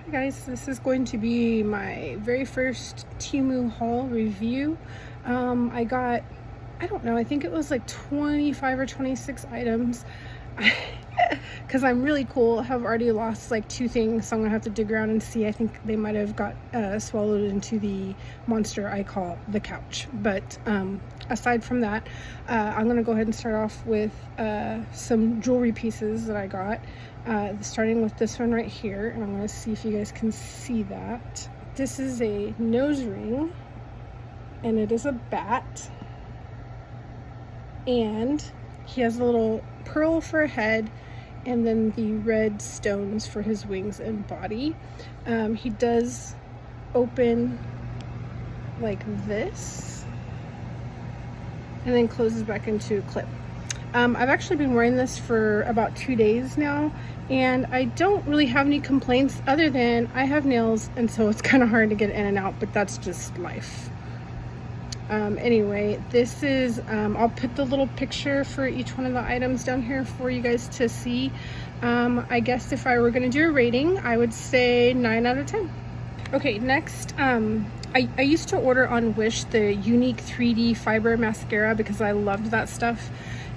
Hi guys, this is going to be my very first Temu haul review. I got, I don't know, I think it was like 25 or 26 items because I'm really cool. I have already lost like 2 things, so I'm gonna have to dig around and see. I think they might have got swallowed into the monster I call the couch. But aside from that, I'm gonna go ahead and start off with some jewelry pieces that I got. Starting with this one right here, and I'm going to see if you guys can see that. This is a nose ring, and it is a bat, and he has a little pearl for a head, and then the red stones for his wings and body. He does open like this, and then closes back into a clip. I've actually been wearing this for about 2 days now, and I don't really have any complaints other than I have nails, and so it's kind of hard to get in and out, but that's just life. Anyway, this is, I'll put the little picture for each one of the items down here for you guys to see. I guess if I were going to do a rating, I would say 9 out of 10. Okay, next, I used to order on Wish the unique 3D fiber mascara because I loved that stuff.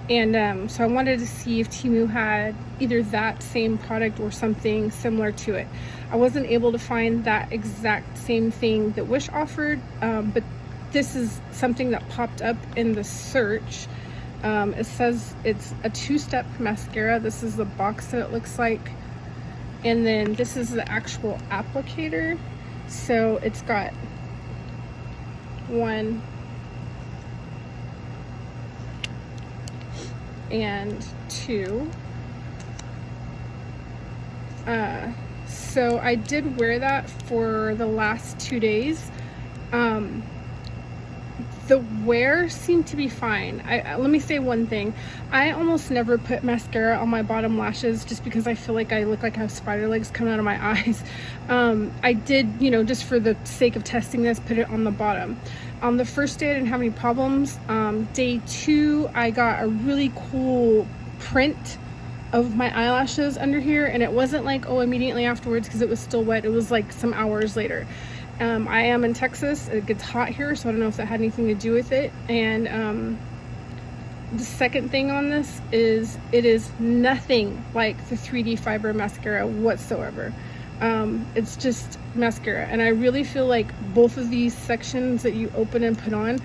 And so I wanted to see if Temu had either that same product or something similar to it. I wasn't able to find that exact same thing that Wish offered, but this is something that popped up in the search. It says it's a 2-step mascara. This is the box that it looks like. And then this is the actual applicator. So it's got 1 and 2. So I did wear that for the last 2 days. The wear seemed to be fine. Let me say one thing. I almost never put mascara on my bottom lashes just because I feel like I look like I have spider legs coming out of my eyes. I did, just for the sake of testing this, put it on the bottom. On the first day I didn't have any problems. Day 2 I got a really cool print of my eyelashes under here, and it wasn't like immediately afterwards because it was still wet. It was like some hours later. I am in Texas. It gets hot here, so I don't know if that had anything to do with it. And the second thing on this is it is nothing like the 3D fiber mascara whatsoever. It's just mascara, and I really feel like both of these sections that you open and put on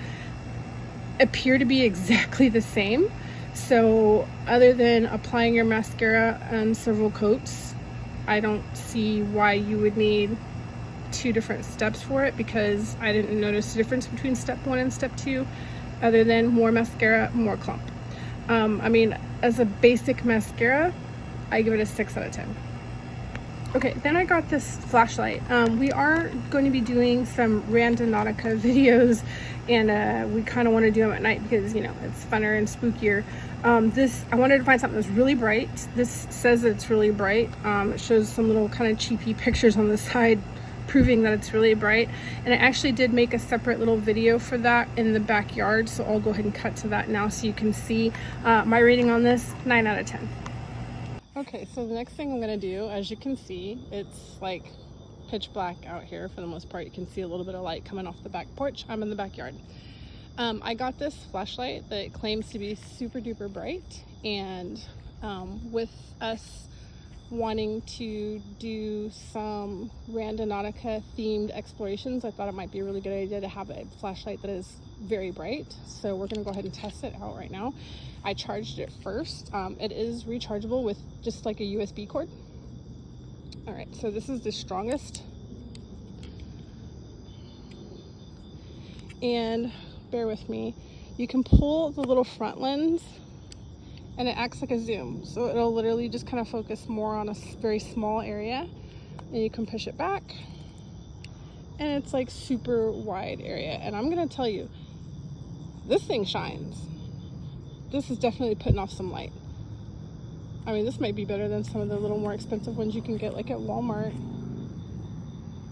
appear to be exactly the same. So other than applying your mascara on several coats, I don't see why you would need 2 different steps for it, because I didn't notice the difference between step 1 and step 2 other than more mascara, more clump. I mean, as a basic mascara, I give it a 6 out of 10. Okay, then I got this flashlight. We are going to be doing some Randonautica videos, and we kind of want to do them at night because, it's funner and spookier. I wanted to find something that's really bright. This says that it's really bright. It shows some little kind of cheapy pictures on the side proving that it's really bright, and I actually did make a separate little video for that in the backyard, so I'll go ahead and cut to that now so you can see. My rating on this, 9 out of 10. Okay, so the next thing I'm gonna do, as you can see, it's like pitch black out here for the most part. You can see a little bit of light coming off the back porch. I'm in the backyard. I got this flashlight that claims to be super duper bright, and with us wanting to do some Randonautica themed explorations, I thought it might be a really good idea to have a flashlight that is very bright. So we're gonna go ahead and test it out right now. I charged it first. It is rechargeable with just like a USB cord. All right, so this is the strongest. And bear with me, you can pull the little front lens and it acts like a zoom, so it'll literally just kind of focus more on a very small area, and you can push it back and it's like super wide area. And I'm gonna tell you, this thing shines. This is definitely putting off some light. I mean, this might be better than some of the little more expensive ones you can get like at Walmart.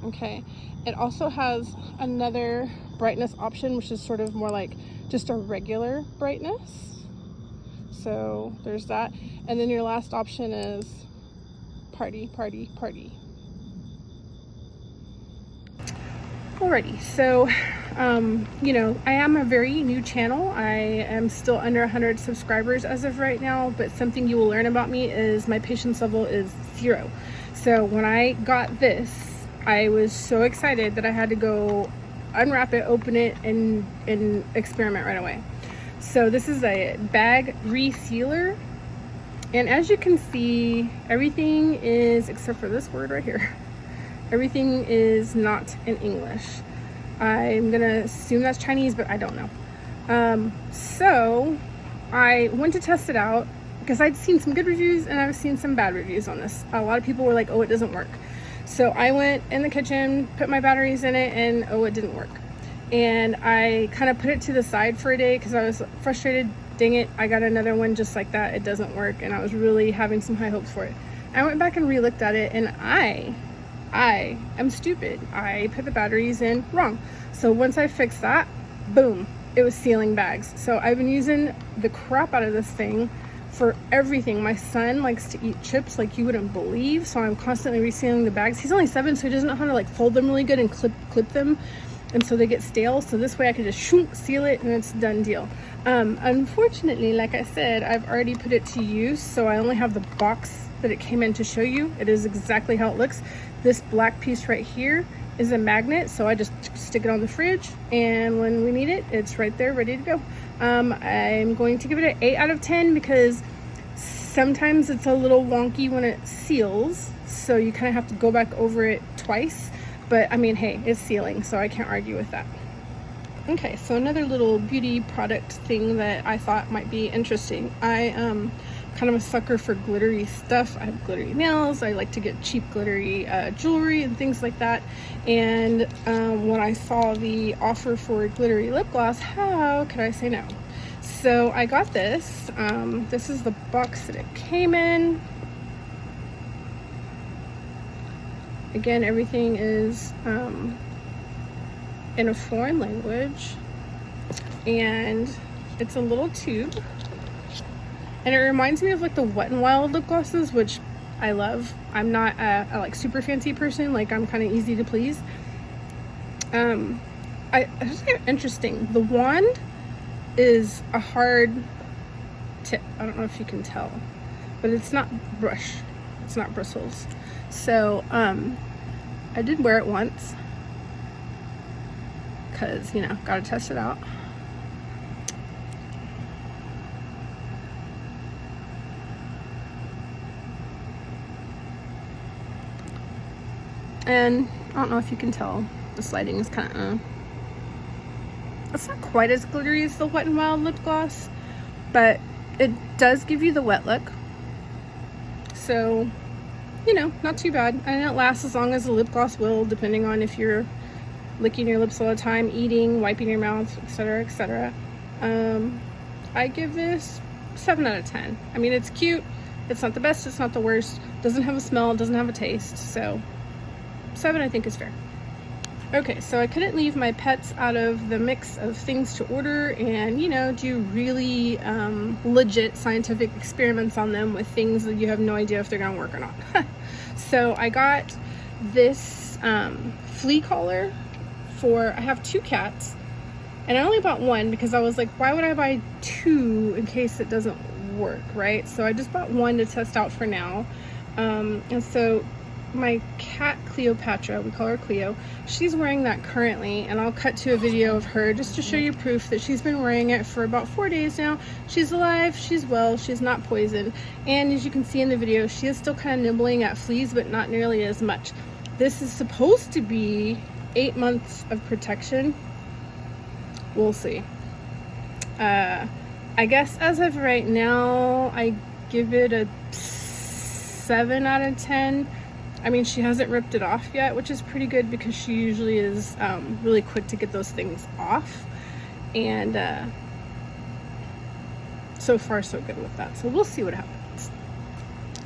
Okay, it also has another brightness option, which is sort of more like just a regular brightness. So there's that. And then your last option is party, party, party. Alrighty, so you know, I am a very new channel. I am still under 100 subscribers as of right now, but something you will learn about me is my patience level is 0. So when I got this, I was so excited that I had to go unwrap it, open it, and experiment right away. So this is a bag resealer, and as you can see, everything is, except for this word right here, everything is not in English. I'm gonna assume that's Chinese, but I don't know. So I went to test it out because I'd seen some good reviews and I've seen some bad reviews on this. A lot of people were like, oh, it doesn't work. So I went in the kitchen, put my batteries in it, and oh, it didn't work. And I kind of put it to the side for a day because I was frustrated. Dang it, I got another one just like that. It doesn't work, and I was really having some high hopes for it. I went back and re-looked at it, and I am stupid. I put the batteries in wrong. So once I fixed that, boom, it was sealing bags. So I've been using the crap out of this thing for everything. My son likes to eat chips like you wouldn't believe, so I'm constantly resealing the bags. He's only 7, so he doesn't know how to like fold them really good and clip them, and so they get stale. So this way I can just seal it and it's a done deal. Unfortunately, like I said, I've already put it to use, so I only have the box that it came in to show you. It is exactly how it looks. This black piece right here is a magnet, so I just stick it on the fridge, and when we need it, it's right there ready to go. I'm going to give it an 8 out of 10 because sometimes it's a little wonky when it seals, so you kind of have to go back over it twice, but I mean, hey, it's sealing, so I can't argue with that. Okay, so another little beauty product thing that I thought might be interesting. I kind of a sucker for glittery stuff. I have glittery nails. I like to get cheap glittery jewelry and things like that. And when I saw the offer for glittery lip gloss, how could I say no? So I got this. This is the box that it came in. Again, everything is in a foreign language, and it's a little tube. And it reminds me of like the Wet n Wild lip glosses, which I love. I'm not a like super fancy person. Like, I'm kind of easy to please. It's kind of interesting. The wand is a hard tip. I don't know if you can tell, but it's not brush. It's not bristles. So I did wear it once because, you know, gotta test it out. And I don't know if you can tell, this lighting is kind of it's not quite as glittery as the Wet n Wild lip gloss, but it does give you the wet look, so, you know, not too bad. And it lasts as long as the lip gloss will, depending on if you're licking your lips all the time, eating, wiping your mouth, etc., etc. I give this 7 out of 10. I mean, it's cute, it's not the best, it's not the worst, doesn't have a smell, doesn't have a taste, so 7 I think is fair. Okay, so I couldn't leave my pets out of the mix of things to order and, you know, do really legit scientific experiments on them with things that you have no idea if they're gonna work or not. So I got this flea collar for, I have 2 cats, and I only bought 1 because I was like, why would I buy 2 in case it doesn't work, right? So I just bought 1 to test out for now. And so my cat Cleopatra, we call her Cleo, she's wearing that currently, and I'll cut to a video of her just to show you proof that she's been wearing it for about 4 days now. She's alive, she's well, she's not poisoned, and as you can see in the video, she is still kind of nibbling at fleas, but not nearly as much. This is supposed to be 8 months of protection. We'll see. I guess as of right now, I give it a 7 out of 10. I mean, she hasn't ripped it off yet, which is pretty good because she usually is really quick to get those things off. And so far, so good with that. So we'll see what happens.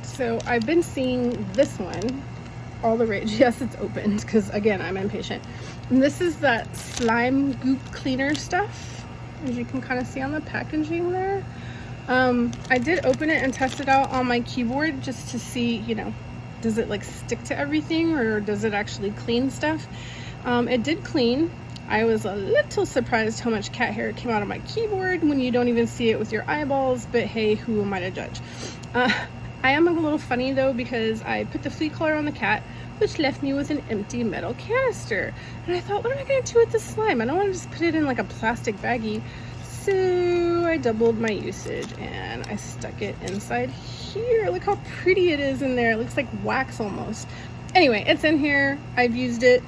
So I've been seeing this one, all the rage. Yes, it's opened because, again, I'm impatient. And this is that slime goop cleaner stuff, as you can kind of see on the packaging there. I did open it and test it out on my keyboard just to see, you know, does it like stick to everything or does it actually clean stuff? It did clean. I was a little surprised how much cat hair came out of my keyboard when you don't even see it with your eyeballs, but hey, who am I to judge? I am a little funny though, because I put the flea collar on the cat, which left me with an empty metal canister. And I thought, what am I gonna do with this slime? I don't wanna just put it in like a plastic baggie. So I doubled my usage and I stuck it inside here. Look how pretty it is in there. It looks like wax almost. Anyway, it's in here. I've used it.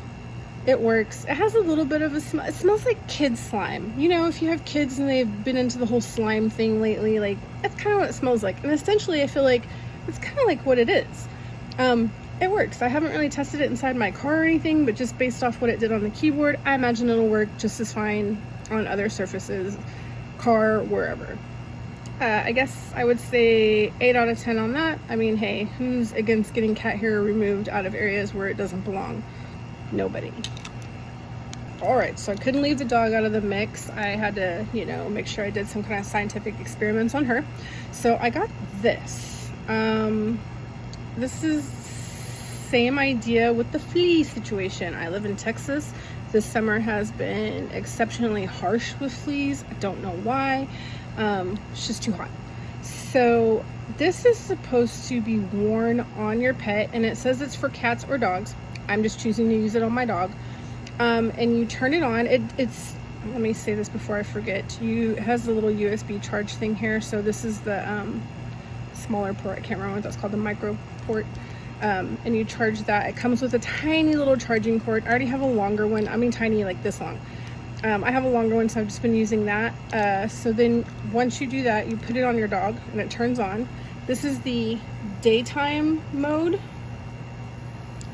It works. It has a little bit of a smell. It smells like kid slime. You know, if you have kids and they've been into the whole slime thing lately, like, that's kind of what it smells like. And essentially, I feel like it's kind of like what it is. It works. I haven't really tested it inside my car or anything, but just based off what it did on the keyboard, I imagine it'll work just as fine on other surfaces, car, wherever. I guess I would say 8 out of 10 on that. I mean, hey, who's against getting cat hair removed out of areas where it doesn't belong? Nobody. Alright, so I couldn't leave the dog out of the mix. I had to, you know, make sure I did some kind of scientific experiments on her. So I got this. This is same idea with the flea situation. I live in Texas. This summer has been exceptionally harsh with fleas. I don't know why. It's just too hot. So this is supposed to be worn on your pet, and it says it's for cats or dogs. I'm just choosing to use it on my dog. And you turn it on. It's, let me say this before I forget. It has the little USB charge thing here. So this is the smaller port. I can't remember what that's called, the micro port. And you charge that. It comes with a tiny little charging cord. I already have a longer one. I mean tiny, like this long. I have a longer one, so I've just been using that. So then once you do that, you put it on your dog and it turns on. This is the daytime mode.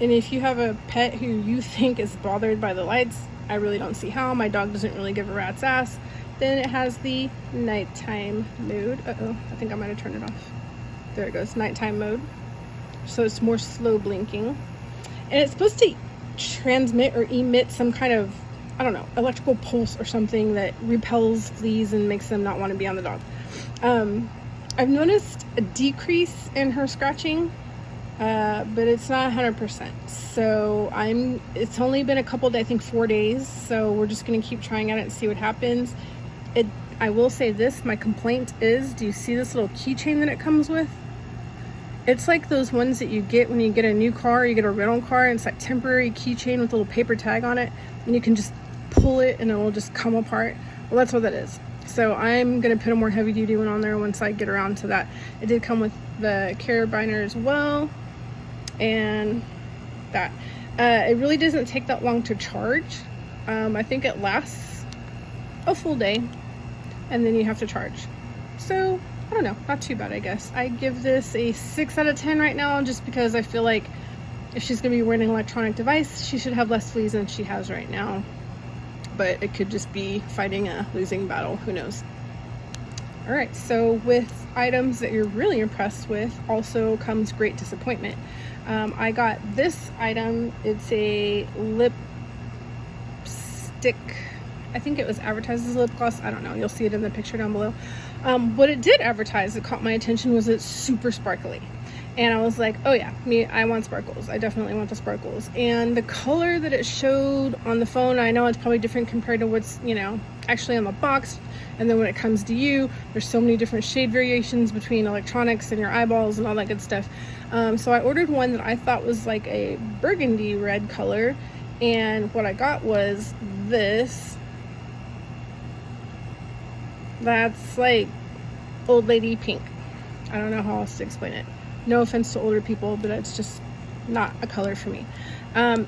And if you have a pet who you think is bothered by the lights, I really don't see how. My dog doesn't really give a rat's ass. Then it has the nighttime mode. Uh-oh, I think I might have turned it off. There it goes, nighttime mode. So it's more slow blinking. And it's supposed to transmit or emit some kind of, I don't know, electrical pulse or something that repels fleas and makes them not want to be on the dog. I've noticed a decrease in her scratching, but it's not 100%. So it's only been a couple days, I think 4 days. So we're just going to keep trying at it and see what happens. I will say this, my complaint is, do you see this little keychain that it comes with? It's like those ones that you get when you get a new car, you get a rental car, and it's that temporary keychain with a little paper tag on it, and you can just pull it and it will just come apart. Well, that's what that is. So I'm going to put a more heavy duty one on there once I get around to that. It did come with the carabiner as well, and that. It really doesn't take that long to charge. I think it lasts a full day, and then you have to charge. So I don't know, not too bad, I guess. I give this a 6 out of 10 right now, just because I feel like if she's going to be wearing an electronic device, she should have less fleas than she has right now. But it could just be fighting a losing battle, who knows. All right, so with items that you're really impressed with also comes great disappointment. I got this item. It's a lipstick. I think it was advertised as lip gloss. I don't know. You'll see it in the picture down below. What it did advertise that caught my attention was it's super sparkly. And I was like, oh yeah, I want sparkles. I definitely want the sparkles. And the color that it showed on the phone, I know it's probably different compared to what's, you know, actually on the box. And then when it comes to you, there's so many different shade variations between electronics and your eyeballs and all that good stuff. So I ordered one that I thought was like a burgundy red color. And what I got was this. That's like old lady pink. I don't know how else to explain it. No offense to older people, but it's just not a color for me. I'm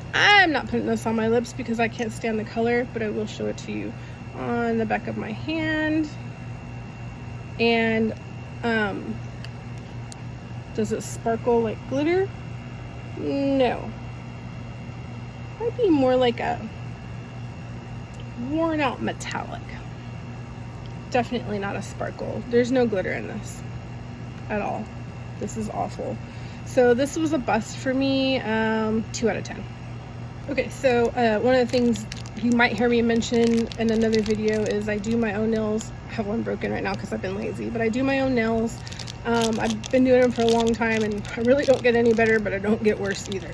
not putting this on my lips because I can't stand the color, but I will show it to you on the back of my hand. And does it sparkle like glitter? No. Might be more like a worn out metallic. Definitely not a sparkle. There's no glitter in this at all. This is awful. So this was a bust for me. 2 out of 10. Okay, so one of the things you might hear me mention in another video is I do my own nails. I have one broken right now because I've been lazy, but I do my own nails. I've been doing them for a long time, and I really don't get any better, but I don't get worse either.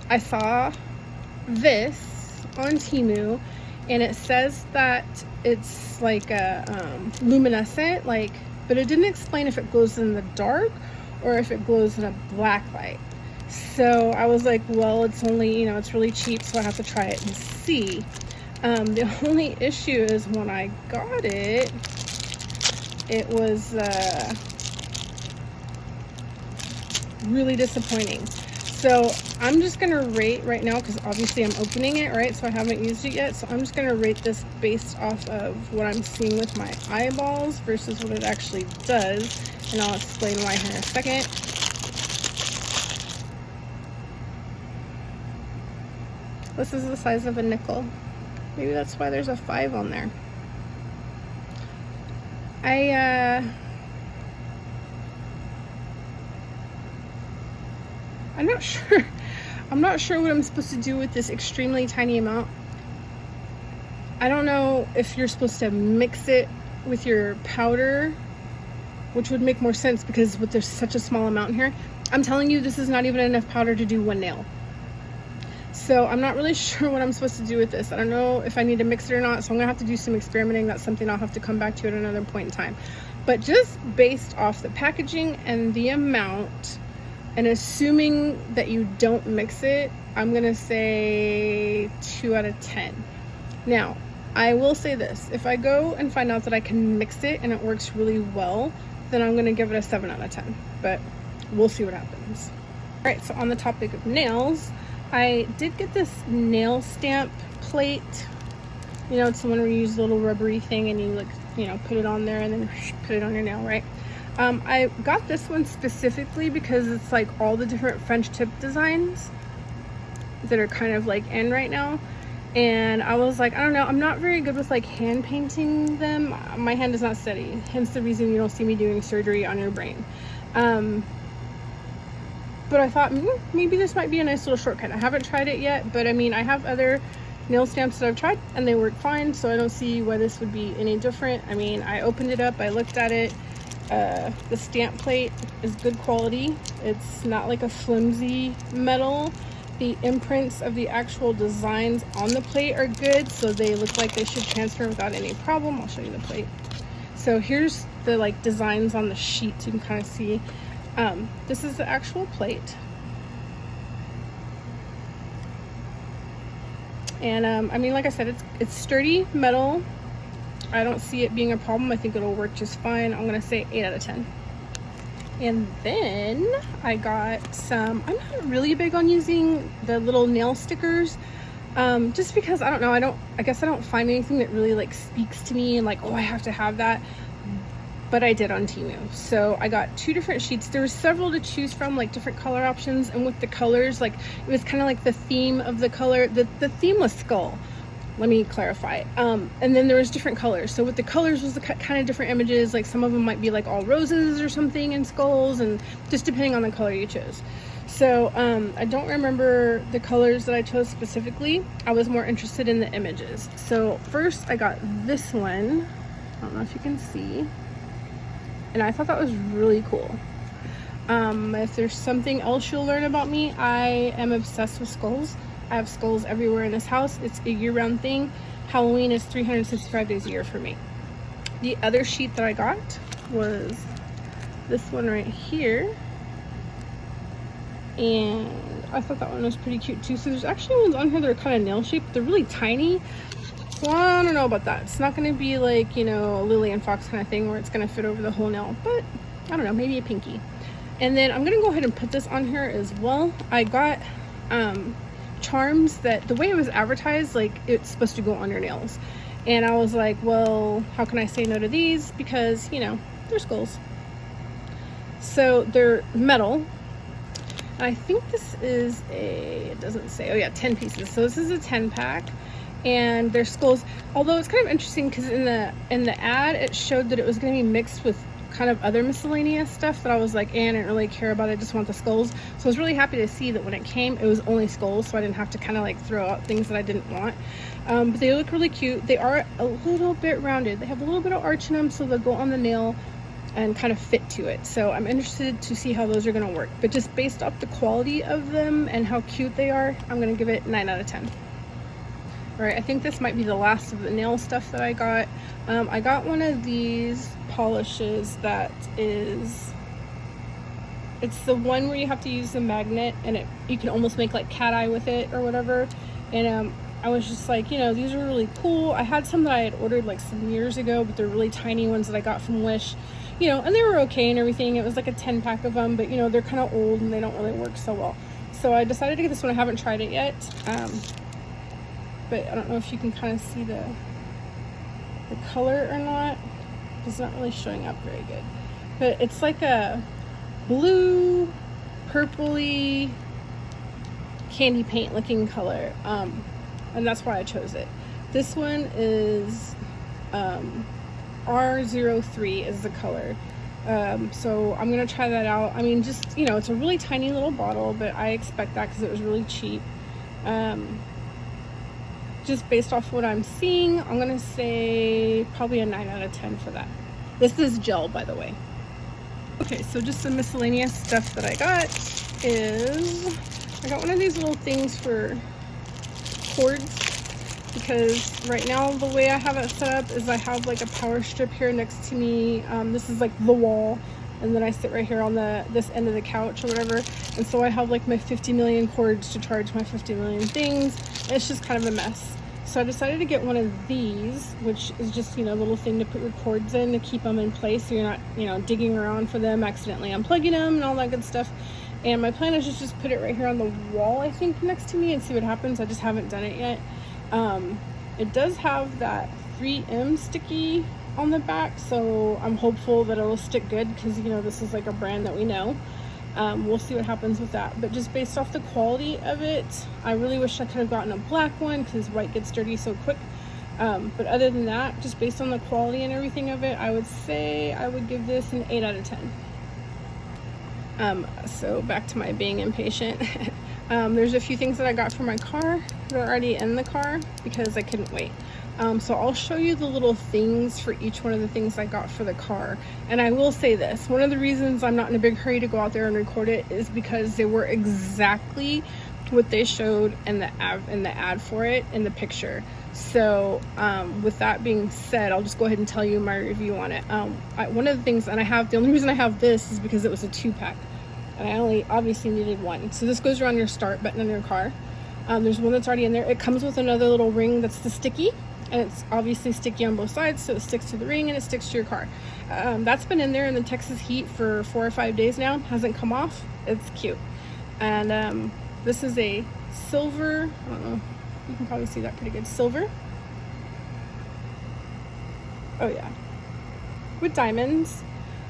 I saw this on Temu, and it says that it's like a luminescent, like, but it didn't explain if it glows in the dark or if it glows in a black light. So I was like, well, it's only, you know, it's really cheap, so I have to try it and see. The only issue is when I got it, it was really disappointing. So I'm just gonna rate right now, because obviously I'm opening it, right? So I haven't used it yet. So I'm just gonna rate this based off of what I'm seeing with my eyeballs versus what it actually does. And I'll explain why here in a second. This is the size of a nickel. Maybe that's why there's a 5 on there. I'm not sure. I'm not sure what I'm supposed to do with this extremely tiny amount. I don't know if you're supposed to mix it with your powder, which would make more sense because there's such a small amount in here. I'm telling you, this is not even enough powder to do one nail. So I'm not really sure what I'm supposed to do with this. I don't know if I need to mix it or not, so I'm gonna have to do some experimenting. That's something I'll have to come back to at another point in time. But just based off the packaging and the amount, and assuming that you don't mix it, I'm gonna say 2 out of 10. Now, I will say this, if I go and find out that I can mix it and it works really well, then I'm gonna give it a 7 out of 10, but we'll see what happens. All right, so on the topic of nails, I did get this nail stamp plate. You know, it's the one where you use the little rubbery thing and you, like, you know, put it on there and then put it on your nail, right? I got this one specifically because it's like all the different French tip designs that are kind of like in right now. And I was like, I don't know, I'm not very good with like hand painting them. My hand is not steady, hence the reason you don't see me doing surgery on your brain. But I thought maybe this might be a nice little shortcut. I haven't tried it yet, but I mean, I have other nail stamps that I've tried and they work fine, so I don't see why this would be any different. I mean, I opened it up, I looked at it. The stamp plate is good quality. It's not like a flimsy metal. The imprints of the actual designs on the plate are good, so they look like they should transfer without any problem. I'll show you the plate. So here's the like designs on the sheet, so you can kind of see. This is the actual plate. And I mean, like I said, it's sturdy metal. I don't see it being a problem. I think it'll work just fine. I'm gonna say 8 out of 10. And then I got some, I'm not really big on using the little nail stickers, just because I don't know, I guess I don't find anything that really like speaks to me and like, oh, I have to have that. But I did on Temu. So I got 2 different sheets. There were several to choose from, like different color options, and with the colors, like it was kind of like the theme of the color. The theme was skull. Let me clarify. And then there was different colors. So with the colors was the kind of different images. Like some of them might be like all roses or something and skulls, and just depending on the color you chose. So I don't remember the colors that I chose specifically. I was more interested in the images. So first I got this one. I don't know if you can see. And I thought that was really cool. If there's something else you'll learn about me, I am obsessed with skulls. I have skulls everywhere in this house. It's a year-round thing. Halloween is 365 days a year for me. The other sheet that I got was this one right here. And I thought that one was pretty cute too. So there's actually ones on here that are kind of nail-shaped. They're really tiny. So I don't know about that. It's not going to be like, you know, a Lily and Fox kind of thing where it's going to fit over the whole nail. But I don't know, maybe a pinky. And then I'm going to go ahead and put this on here as well. I got charms that the way it was advertised, like it's supposed to go on your nails. And I was like, well, how can I say no to these? Because, you know, they're skulls. So they're metal. I think this is it doesn't say, oh yeah, 10 pieces. So this is a 10 pack. And they're skulls, although it's kind of interesting because in the ad it showed that it was going to be mixed with kind of other miscellaneous stuff that I was like, I didn't really care about. I just want the skulls. So I was really happy to see that when it came, it was only skulls, so I didn't have to kind of like throw out things that I didn't want. But they look really cute. They are a little bit rounded. They have a little bit of arch in them, so they'll go on the nail and kind of fit to it. So I'm interested to see how those are going to work. But just based off the quality of them and how cute they are, I'm going to give it 9 out of 10. All right, I think this might be the last of the nail stuff that I got. I got one of these polishes that is, it's the one where you have to use a magnet, and you can almost make like cat eye with it or whatever. And I was just like, you know, these are really cool. I had some that I had ordered like some years ago, but they're really tiny ones that I got from Wish, you know, and they were okay and everything. It was like a 10-pack of them, but you know, they're kind of old and they don't really work so well. So I decided to get this one. I haven't tried it yet, but I don't know if you can kind of see the color or not. It's not really showing up very good, but it's like a blue, purpley, candy paint looking color, and that's why I chose it. This one is R03 is the color. So I'm gonna try that out. I mean, just, you know, it's a really tiny little bottle, but I expect that because it was really cheap. Just based off what I'm seeing, I'm gonna say probably a 9 out of 10 for that. This is gel, by the way. Okay, so just some miscellaneous stuff that I got is, I got one of these little things for cords, because right now the way I have it set up is I have like a power strip here next to me. This is like the wall, and then I sit right here on this end of the couch or whatever, and so I have like my 50 million cords to charge my 50 million things. It's just kind of a mess. So I decided to get one of these, which is just, you know, a little thing to put your cords in to keep them in place so you're not, you know, digging around for them, accidentally unplugging them and all that good stuff. And my plan is just put it right here on the wall, I think, next to me, and see what happens. I just haven't done it yet. It does have that 3M sticky on the back, so I'm hopeful that it'll stick good, because, you know, this is like a brand that we know. We'll see what happens with that, but just based off the quality of it, I really wish I could have gotten a black one because white gets dirty so quick. But other than that, just based on the quality and everything of it, I would say I would give this an 8 out of 10. So back to my being impatient. There's a few things that I got for my car that are already in the car because I couldn't wait. So I'll show you the little things for each one of the things I got for the car. And I will say this, one of the reasons I'm not in a big hurry to go out there and record it is because they were exactly what they showed in the ad for it in the picture. So with that being said, I'll just go ahead and tell you my review on it. One of the things, and the only reason I have this is because it was a 2-pack. And I obviously needed one. So this goes around your start button on your car. There's one that's already in there. It comes with another little ring that's the sticky, and it's obviously sticky on both sides, so it sticks to the ring and it sticks to your car. That's been in there in the Texas heat for 4 or 5 days now. Hasn't come off. It's cute. And this is a silver, I don't know, you can probably see that pretty good. Silver. Oh yeah. With diamonds.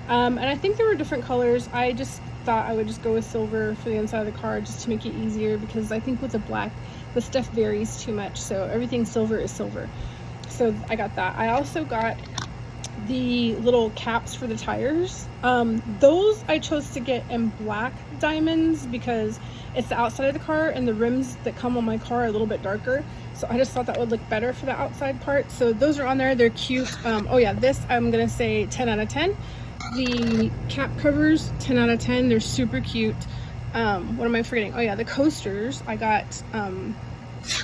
And I think there were different colors. I just thought I would just go with silver for the inside of the car just to make it easier, because I think with the black, the stuff varies too much. So everything silver is silver. So I got that. I also got the little caps for the tires. Those I chose to get in black diamonds because it's the outside of the car, and the rims that come on my car are a little bit darker. So I just thought that would look better for the outside part. So those are on there. They're cute. Oh yeah, this I'm gonna say 10 out of 10. The cap covers, 10 out of 10. They're super cute. What am I forgetting? Oh yeah, the coasters I got,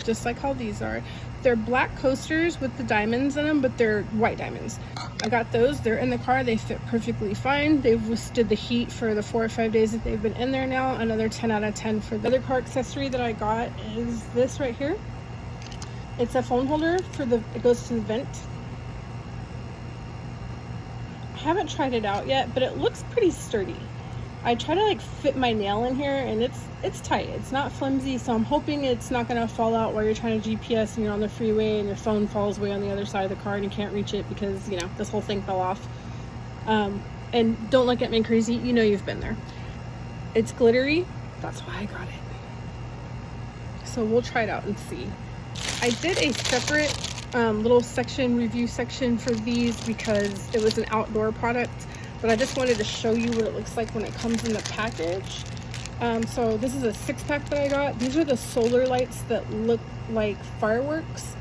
just like how these are. They're black coasters with the diamonds in them, but they're white diamonds. I got those. They're in the car. They fit perfectly fine. They've withstood the heat for the 4 or 5 days that they've been in there now. Another 10 out of 10 for the other car accessory that I got is this right here. It's a phone holder for it goes to the vent. I haven't tried it out yet, but it looks pretty sturdy. I try to like fit my nail in here, and it's tight. It's not flimsy, so I'm hoping it's not gonna fall out while you're trying to GPS and you're on the freeway and your phone falls way on the other side of the car and you can't reach it because, you know, this whole thing fell off. And don't look at me crazy, you know you've been there. It's glittery, that's why I got it. So we'll try it out and see. I did a separate little review section for these because it was an outdoor product, but I just wanted to show you what it looks like when it comes in the package. So this is a 6-pack that I got. These are the solar lights that look like fireworks.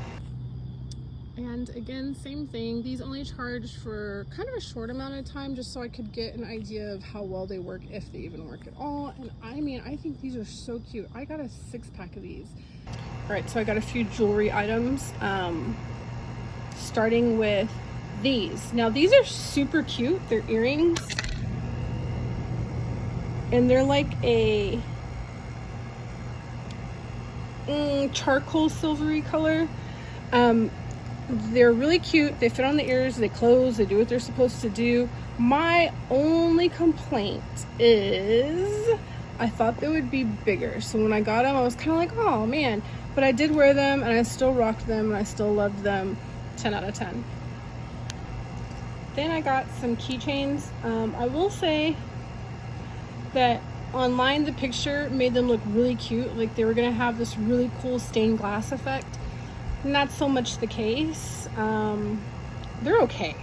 And again, same thing. These only charged for kind of a short amount of time just so I could get an idea of how well they work, if they even work at all. And I mean, I think these are so cute. I got a 6-pack of these. All right, so I got a few jewelry items, starting with these. Now these are super cute. They're earrings. And they're like a charcoal silvery color. They're really cute. They fit on the ears, they close, they do what they're supposed to do. My only complaint is I thought they would be bigger. So when I got them, I was kind of like, oh man. But I did wear them and I still rocked them and I still loved them. 10 out of 10. Then I got some keychains. I will say that online the picture made them look really cute. Like they were gonna have this really cool stained glass effect. Not so much the case. They're okay.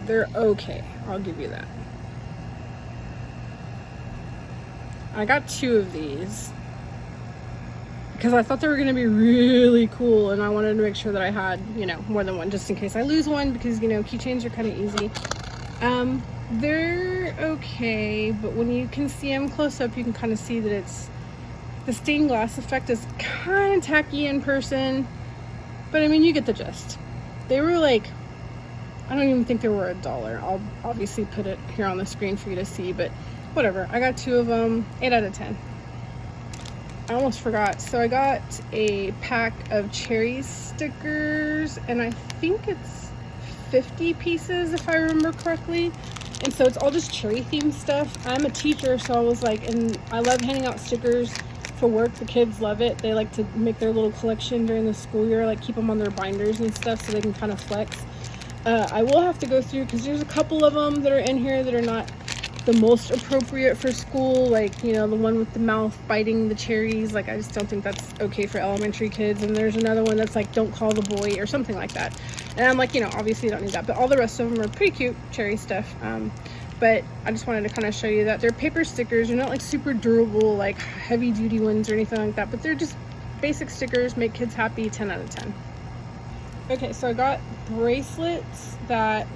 They're okay, I'll give you that. I got 2 of these because I thought they were going to be really cool, and I wanted to make sure that I had, you know, more than one just in case I lose one, because, you know, keychains are kind of easy. They're okay, but when you can see them close up, you can kind of see that it's the stained glass effect is kind of tacky in person, but I mean, you get the gist. They were like, I don't even think they were $1. I'll obviously put it here on the screen for you to see, but whatever. I got 2 of them, 8 out of 10. I almost forgot. So I got a pack of cherry stickers, and I think it's 50 pieces if I remember correctly. And so it's all just cherry themed stuff. I'm a teacher, so I was like, and I love handing out stickers for work. The kids love it. They like to make their little collection during the school year, like keep them on their binders and stuff so they can kind of flex. I will have to go through because there's a couple of them that are in here that are not the most appropriate for school, like, you know, the one with the mouth biting the cherries. Like, I just don't think that's okay for elementary kids. And there's another one that's like, don't call the boy or something like that. And I'm like, you know, obviously you don't need that, but all the rest of them are pretty cute cherry stuff. But I just wanted to kind of show you that they're paper stickers. They're not like super durable, like heavy duty ones or anything like that, but they're just basic stickers, make kids happy. 10 out of 10. Okay, so I got bracelets that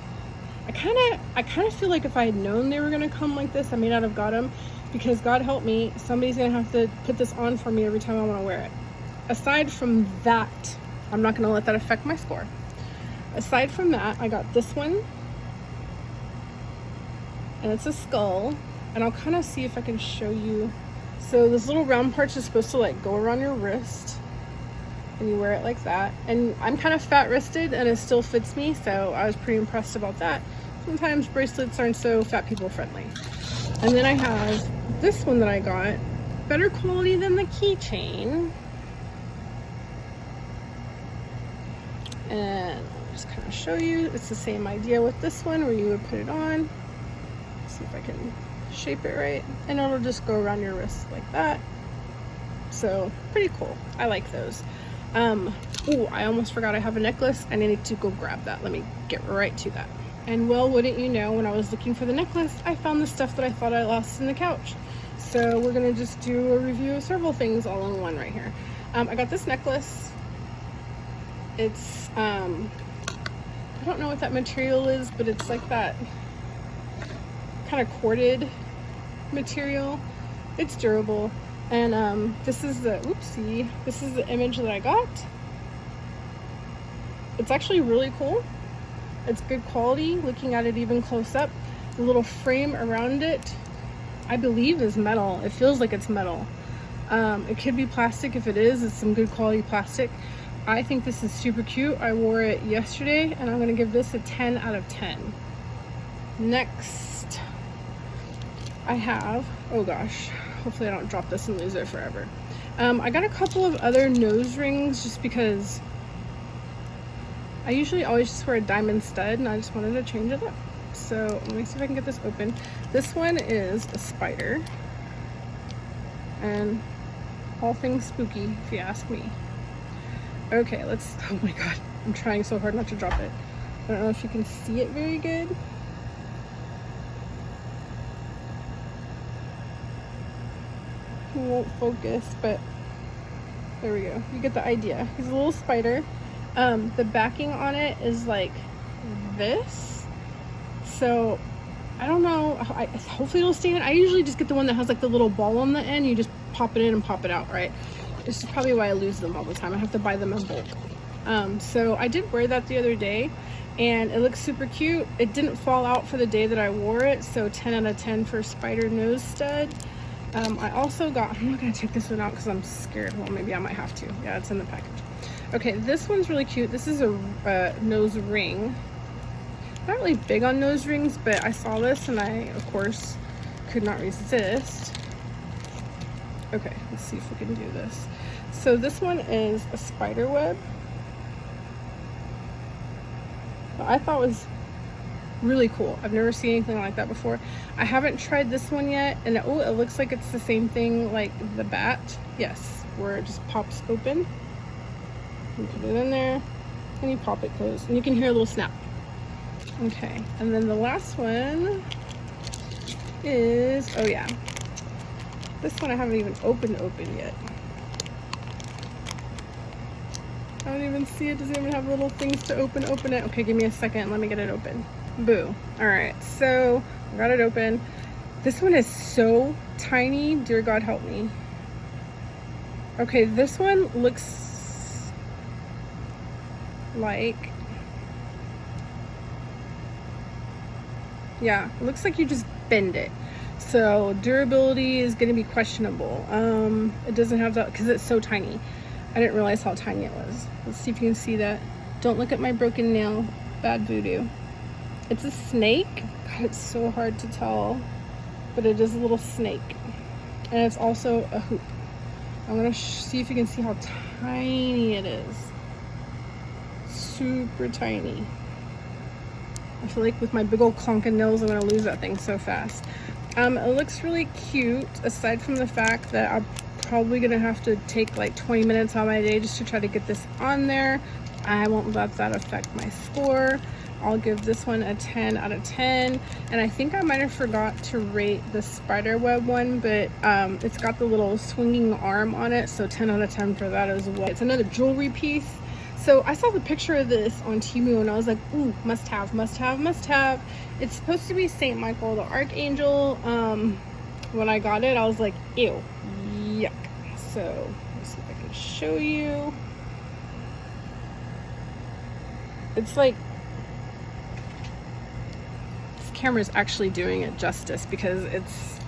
I kind of feel like if I had known they were gonna come like this, I may not have got them, because God help me, somebody's gonna have to put this on for me every time I want to wear it. Aside from that, I'm not gonna let that affect my score. Aside from that, I got this one, and it's a skull, and I'll kind of see if I can show you. So this little round part is supposed to like go around your wrist, and you wear it like that. And I'm kind of fat wristed and it still fits me, so I was pretty impressed about that. Sometimes bracelets aren't so fat people friendly. And then I have this one that I got, better quality than the keychain, and I'll just kind of show you. It's the same idea with this one, where you would put it on. Let's see if I can shape it right, and it'll just go around your wrist like that. So pretty cool. I like those. Oh, I almost forgot I have a necklace, and I need to go grab that. Let me get right to that. And well, wouldn't you know, when I was looking for the necklace, I found the stuff that I thought I lost in the couch. So we're gonna just do a review of several things all in one right here. I got this necklace. It's I don't know what that material is, but it's like that kind of corded material. It's durable. And this is the this is the image that I got. It's actually really cool. It's good quality. Looking at it even close up, the little frame around it, I believe, is metal. It feels like it's metal. It could be plastic. If it is, it's some good quality plastic. I think this is super cute. I wore it yesterday, and I'm gonna give this a 10 out of 10. Next, I have, oh gosh, hopefully I don't drop this and lose it forever. I got a couple of other nose rings just because I usually always just wear a diamond stud, and I just wanted to change it up. So let me see if I can get this open. This one is a spider, and all things spooky, if you ask me. Okay, let's, oh my god, I'm trying so hard not to drop it. I don't know if you can see it very good. It won't focus, but there we go. You get the idea. He's a little spider, The backing on it is like this, so I don't know. Hopefully it'll stay in. I usually just get the one that has like the little ball on the end. You just pop it in and pop it out, right? This is probably why I lose them all the time. I have to buy them in bulk. So I did wear that the other day, and it looks super cute. It didn't fall out for the day that I wore it, so 10 out of 10 for spider nose stud. I also got, I'm not gonna take this one out because I'm scared. Well, maybe I might have to. Yeah, it's in the package. Okay, this one's really cute. This is a nose ring. Not really big on nose rings, but I saw this and I, of course, could not resist. Okay, let's see if we can do this. So this one is a spider web. I thought was really cool. I've never seen anything like that before. I haven't tried this one yet, and oh, it looks like it's the same thing like the bat. Yes, where it just pops open. You put it in there, and you pop it closed, and you can hear a little snap. Okay, and then the last one is, oh yeah, this one I haven't even opened yet. I don't even see it. Doesn't even have little things to open it. Okay, give me a second. Let me get it open. Boo. All right, so I got it open. This one is so tiny. Dear God, help me. Okay, this one looks like, yeah, it looks like you just bend it. So durability is going to be questionable. It doesn't have that because it's so tiny. I didn't realize how tiny it was. Let's see if you can see that. Don't look at my broken nail. Bad voodoo. It's a snake. God, it's so hard to tell, but it is a little snake, and it's also a hoop. I'm gonna see if you can see how tiny it is. Super tiny. I feel like with my big old clunking nails, I'm gonna lose that thing so fast. It looks really cute, aside from the fact that I'm probably gonna have to take like 20 minutes out of my day just to try to get this on there. I won't let that affect my score. I'll give this one a 10 out of 10. And I think I might have forgot to rate the spider web one, but it's got the little swinging arm on it, so 10 out of 10 for that as well. It's another jewelry piece. So I saw the picture of this on Temu and I was like, ooh, must have, must have, must have. It's supposed to be Saint Michael the Archangel. When I got it, I was like, ew, yuck. So let's see if I can show you. It's like, this camera is actually doing it justice because it's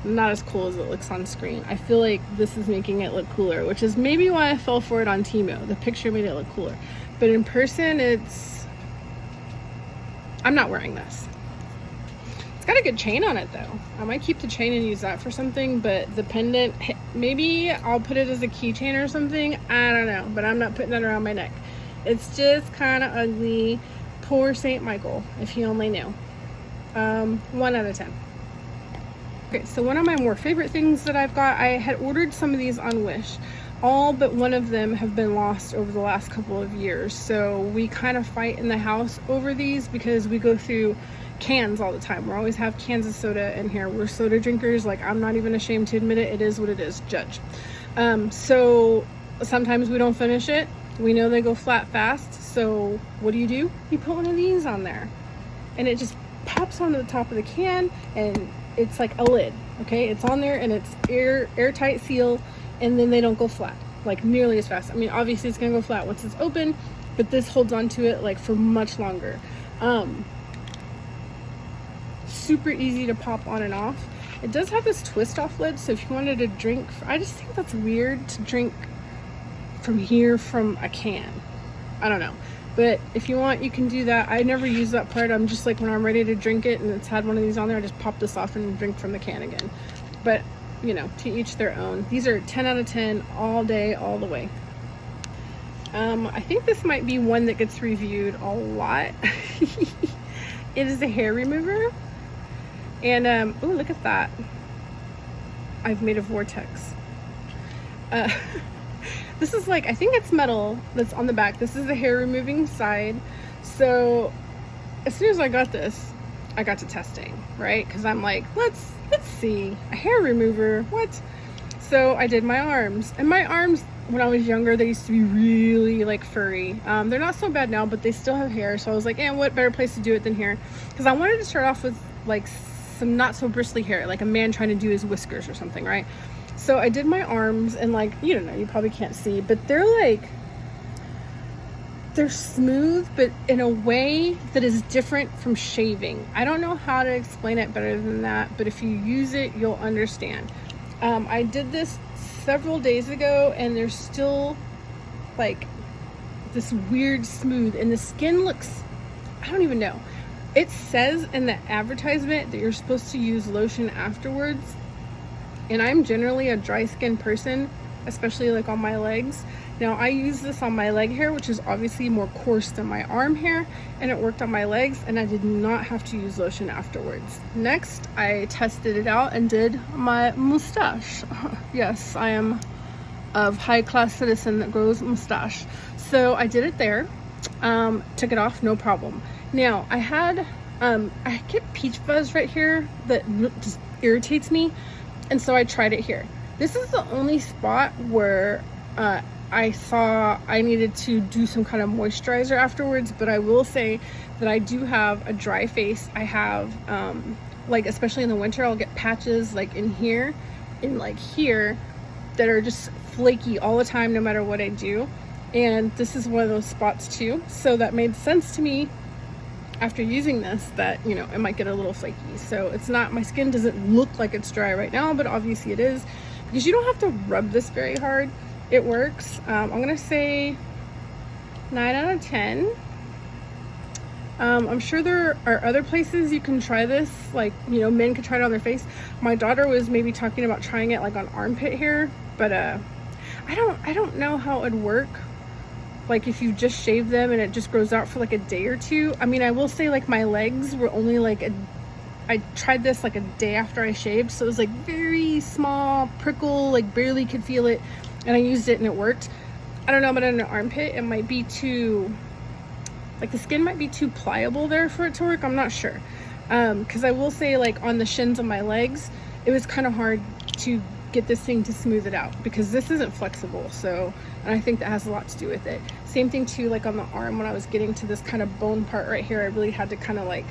not as cool as it looks on screen. I feel like this is making it look cooler, which is maybe why I fell for it on Temu. The picture made it look cooler, but in person, I'm not wearing this. It's got a good chain on it though. I might keep the chain and use that for something, but the pendant, maybe I'll put it as a keychain or something. I don't know, but I'm not putting that around my neck. It's just kind of ugly. Poor Saint Michael, if he only knew. 1 out of 10. Okay, so one of my more favorite things that I've got, I had ordered some of these on Wish. All but one of them have been lost over the last couple of years. So we kind of fight in the house over these because we go through cans all the time. We always have cans of soda in here. We're soda drinkers. Like, I'm not even ashamed to admit it. It is what it is. Judge. So sometimes we don't finish it. We know they go flat fast. So what do? You put one of these on there and it just pops onto the top of the can, and it's like a lid. Okay, it's on there and it's airtight seal, and then they don't go flat like nearly as fast. I mean, obviously it's gonna go flat once it's open, but this holds on to it like for much longer. Super easy to pop on and off. It does have this twist off lid, so if you wanted to drink, I just think that's weird to drink from here from a can. I don't know, but if you want, you can do that. I never use that part. I'm just like, when I'm ready to drink it and it's had one of these on there, I just pop this off and drink from the can again. But you know, to each their own. These are 10 out of 10 all day, all the way. I think this might be one that gets reviewed a lot. It is a hair remover, and oh, look at that. I've made a vortex. This is like, I think it's metal that's on the back. This is the hair removing side. So as soon as I got this, I got to testing, right? Because I'm like, let's see, a hair remover, what? So I did my arms, and my arms when I was younger, they used to be really like furry. They're not so bad now, but they still have hair. So I was like, what better place to do it than here? Because I wanted to start off with like some not so bristly hair, like a man trying to do his whiskers or something, right? So I did my arms, and like, you don't know, you probably can't see, but they're smooth, but in a way that is different from shaving. I don't know how to explain it better than that, but if you use it, you'll understand. I did this several days ago, and there's still like this weird smooth, and the skin looks, I don't even know. It says in the advertisement that you're supposed to use lotion afterwards, and I'm generally a dry skin person, especially like on my legs. Now I use this on my leg hair, which is obviously more coarse than my arm hair, and it worked on my legs, and I did not have to use lotion afterwards. Next, I tested it out and did my mustache. Yes, I am of high class citizen that grows mustache. So I did it there, took it off, no problem. Now I get peach fuzz right here that just irritates me, and so I tried it here. This is the only spot where I saw I needed to do some kind of moisturizer afterwards, but I will say that I do have a dry face. I have like, especially in the winter, I'll get patches like in here and like here that are just flaky all the time no matter what I do, and this is one of those spots too. So that made sense to me after using this, that, you know, it might get a little flaky. So it's not, my skin doesn't look like it's dry right now, but obviously it is, because you don't have to rub this very hard. It works. I'm gonna say 9 out of 10. I'm sure there are other places you can try this, like, you know, men could try it on their face. My daughter was maybe talking about trying it like on armpit hair, but I don't know how it'd work, like if you just shave them and it just grows out for like a day or two. I mean, I will say like my legs were only like I tried this like a day after I shaved, so it was like very small prickle, like barely could feel it, and I used it and it worked. I don't know, but in an armpit it might be too, like the skin might be too pliable there for it to work. I'm not sure, because I will say like on the shins of my legs it was kind of hard to get this thing to smooth it out, because this isn't flexible. So, and I think that has a lot to do with it. Same thing too, like on the arm, when I was getting to this kind of bone part right here, I really had to kind of like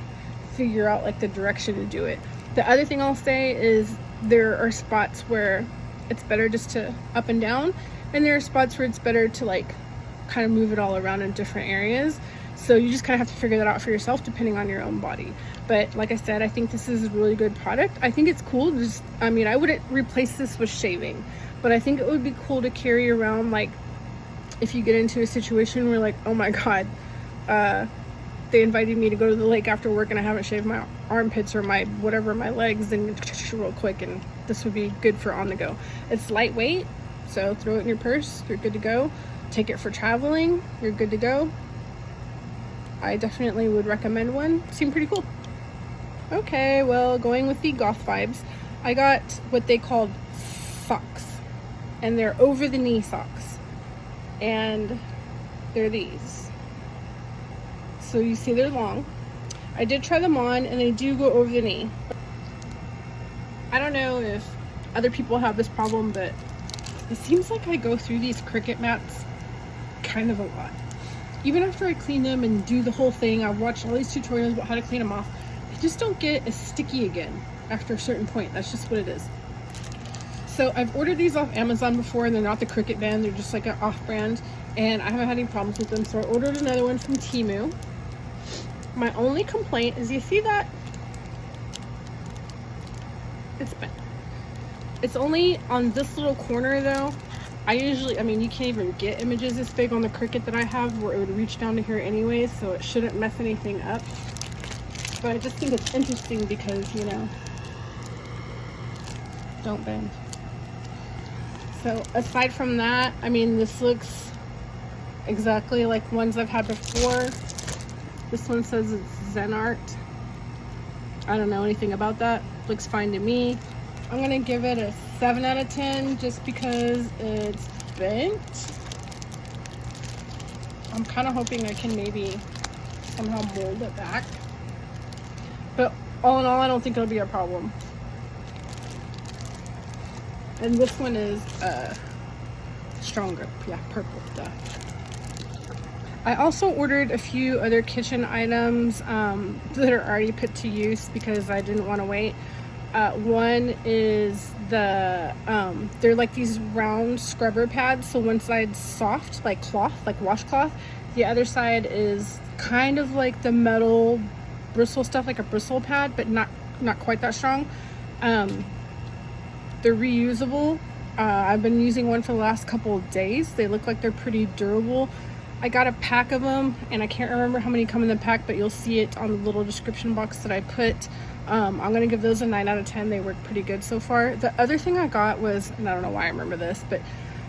figure out like the direction to do it. The other thing I'll say is there are spots where it's better just to up and down, and there are spots where it's better to like kind of move it all around in different areas. So you just kind of have to figure that out for yourself depending on your own body. But like I said, I think this is a really good product. I think it's cool. Just, I mean, I wouldn't replace this with shaving, but I think it would be cool to carry around, like if you get into a situation where like, oh my God, they invited me to go to the lake after work and I haven't shaved my armpits or my whatever, my legs, and real quick, and this would be good for on the go. It's lightweight, so throw it in your purse, you're good to go. Take it for traveling, you're good to go. I definitely would recommend one. Seemed pretty cool. Okay, well, going with the goth vibes, I got what they called socks, and they're over the knee socks, and they're these. So you see they're long. I did try them on, and they do go over the knee. I don't know if other people have this problem, but it seems like I go through these cricket mats kind of a lot. Even after I clean them and do the whole thing, I've watched all these tutorials about how to clean them off, they just don't get as sticky again after a certain point. That's just what it is. So I've ordered these off Amazon before, and they're not the Cricket brand, they're just like an off-brand, and I haven't had any problems with them, so I ordered another one from Temu. My only complaint is, you see that? It's bent. It's only on this little corner though. I mean, you can't even get images this big on the Cricket that I have where it would reach down to here anyways, so it shouldn't mess anything up. But I just think it's interesting because, you know, don't bend. So aside from that, I mean, this looks exactly like ones I've had before. This one says it's Zen Art. I don't know anything about that. Looks fine to me. I'm gonna give it a 7 out of 10 just because it's bent. I'm kind of hoping I can maybe somehow mold it back. But all in all, I don't think it'll be a problem. And this one is stronger. Yeah, purple. Duh. I also ordered a few other kitchen items that are already put to use because I didn't want to wait. One is they're like these round scrubber pads. So one side's soft, like cloth, like washcloth. The other side is kind of like the metal bristle stuff, like a bristle pad, but not quite that strong. They're reusable. I've been using one for the last couple of days. They look like they're pretty durable. I got a pack of them, and I can't remember how many come in the pack, but you'll see it on the little description box that I put. I'm gonna give those a 9 out of 10. They work pretty good so far. The other thing I got was, and I don't know why I remember this, but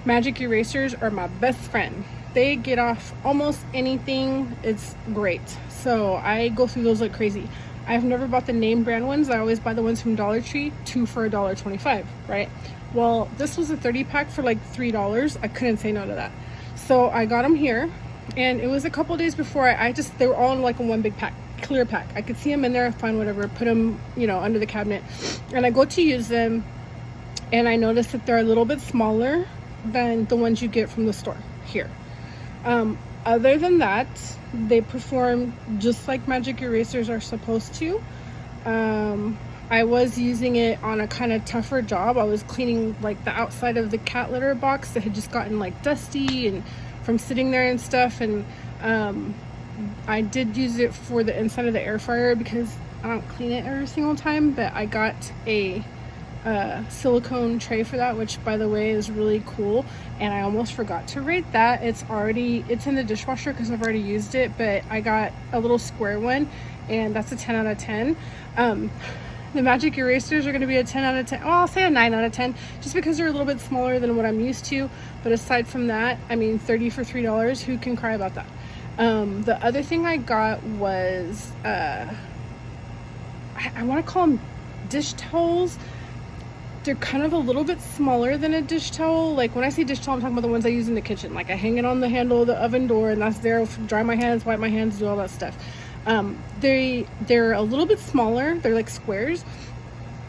magic erasers are my best friend. They get off almost anything. It's great. So I go through those like crazy. I've never bought the name brand ones. I always buy the ones from Dollar Tree, 2 for $1.25, right? Well, this was a 30 pack for like $3. I couldn't say no to that. So I got them here, and it was a couple days before they were all in like a one big pack, clear pack. I could see them in there, fine, whatever, put them, you know, under the cabinet. And I go to use them, and I noticed that they're a little bit smaller than the ones you get from the store here. Other than that, they perform just like magic erasers are supposed to. I was using it on a kind of tougher job. I was cleaning like the outside of the cat litter box that had just gotten like dusty and from sitting there and stuff. And I did use it for the inside of the air fryer because I don't clean it every single time. But I got a silicone tray for that, which by the way is really cool. And I almost forgot to rate that. It's in the dishwasher because I've already used it. But I got a little square one, and that's a 10 out of 10. The magic erasers are going to be a 10 out of 10. Well, I'll say a 9 out of 10 just because they're a little bit smaller than what I'm used to. But aside from that, I mean, 30 for $3, who can cry about that? The other thing I got was, I want to call them dish towels. They're kind of a little bit smaller than a dish towel. Like when I say dish towel, I'm talking about the ones I use in the kitchen. Like I hang it on the handle of the oven door, and that's there to dry my hands, wipe my hands, do all that stuff. They're a little bit smaller. They're like squares,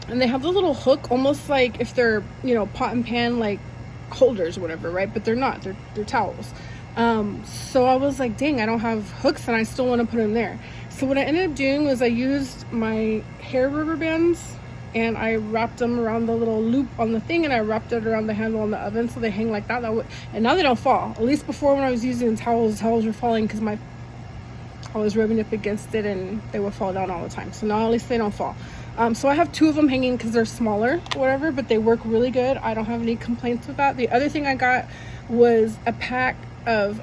and they have the little hook, almost like if they're, you know, pot and pan like holders or whatever, right? But they're not. They're towels. So I was like, dang, I don't have hooks, and I still want to put them there. So what I ended up doing was I used my hair rubber bands, and I wrapped them around the little loop on the thing, and I wrapped it around the handle on the oven so they hang like that. And now they don't fall. At least before, when I was using towels were falling because I was rubbing up against it and they would fall down all the time. So now at least they don't fall. So I have 2 of them hanging because they're smaller, whatever, but they work really good. I don't have any complaints with that. The other thing I got was a pack of,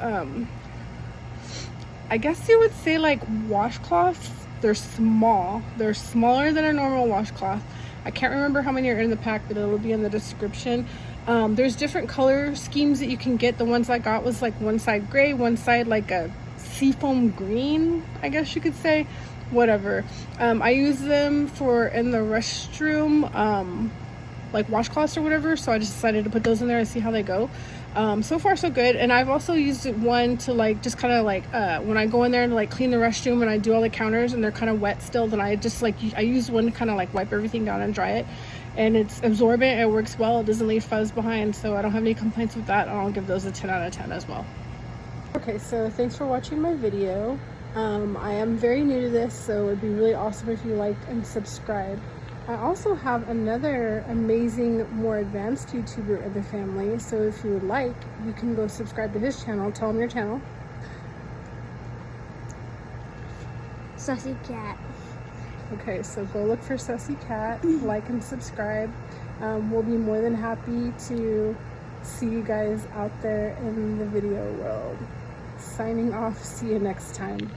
I guess you would say like washcloths. They're small. They're smaller than a normal washcloth. I can't remember how many are in the pack, but it'll be in the description. There's different color schemes that you can get. The ones I got was like one side gray, one side like a seafoam green, I guess you could say, whatever. I use them for in the restroom, like washcloths or whatever, so I just decided to put those in there and see how they go. So far so good. And I've also used one to like just kind of like when I go in there and like clean the restroom and I do all the counters and they're kind of wet still, then I just like I use one to kind of like wipe everything down and dry it. And it's absorbent, it works well, it doesn't leave fuzz behind, so I don't have any complaints with that, and I'll give those a 10 out of 10 as well. Okay, so thanks for watching my video. I am very new to this, so it would be really awesome if you liked and subscribed. I also have another amazing, more advanced YouTuber in the family, so if you would like, you can go subscribe to his channel. Tell him your channel. Sassy Cat. Okay, so go look for Sassy Cat, like and subscribe. We'll be more than happy to see you guys out there in the video world. Signing off, see you next time.